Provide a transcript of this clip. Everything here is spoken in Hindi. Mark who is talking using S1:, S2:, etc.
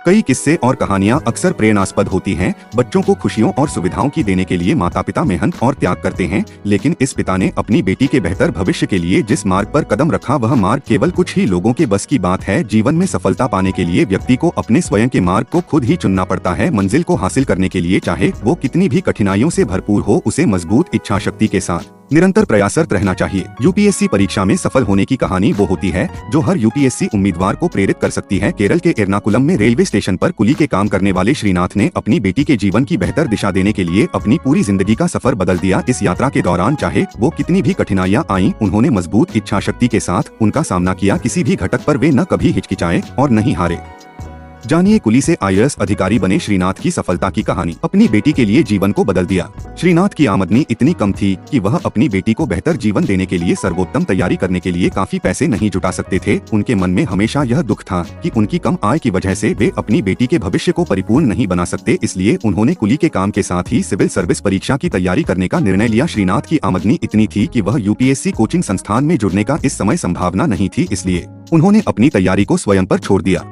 S1: कई किस्से और कहानियां अक्सर प्रेरणास्पद होती हैं। बच्चों को खुशियों और सुविधाओं की देने के लिए माता पिता मेहनत और त्याग करते हैं, लेकिन इस पिता ने अपनी बेटी के बेहतर भविष्य के लिए जिस मार्ग पर कदम रखा वह मार्ग केवल कुछ ही लोगों के बस की बात है। जीवन में सफलता पाने के लिए व्यक्ति को अपने स्वयं के मार्ग को खुद ही चुनना पड़ता है। मंजिल को हासिल करने के लिए चाहे वो कितनी भी कठिनाइयों से भरपूर हो, उसे मजबूत इच्छा शक्ति के साथ निरंतर प्रयासरत रहना चाहिए। यूपीएससी परीक्षा में सफल होने की कहानी वो होती है जो हर यूपीएससी उम्मीदवार को प्रेरित कर सकती है। केरल के एर्नाकुलम में रेलवे स्टेशन पर कुली के काम करने वाले श्रीनाथ ने अपनी बेटी के जीवन की बेहतर दिशा देने के लिए अपनी पूरी जिंदगी का सफर बदल दिया। इस यात्रा के दौरान चाहे वो कितनी भी कठिनाइयां आईं, उन्होंने मजबूत इच्छा शक्ति के साथ उनका सामना किया। किसी भी घटक पर वे न कभी हिचकिचाए और नहीं हारे। जानिए कुली से आईएएस अधिकारी बने श्रीनाथ की सफलता की कहानी। अपनी बेटी के लिए जीवन को बदल दिया। श्रीनाथ की आमदनी इतनी कम थी कि वह अपनी बेटी को बेहतर जीवन देने के लिए सर्वोत्तम तैयारी करने के लिए काफी पैसे नहीं जुटा सकते थे। उनके मन में हमेशा यह दुख था कि उनकी कम आय की वजह से वे अपनी बेटी के भविष्य को परिपूर्ण नहीं बना सकते। इसलिए उन्होंने कुली के काम के साथ ही सिविल सर्विस परीक्षा की तैयारी करने का निर्णय लिया। श्रीनाथ की आमदनी इतनी थी कि वह यूपीएससी कोचिंग संस्थान में जुड़ने का इस समय संभावना नहीं थी, इसलिए उन्होंने अपनी तैयारी को स्वयं पर छोड़ दिया।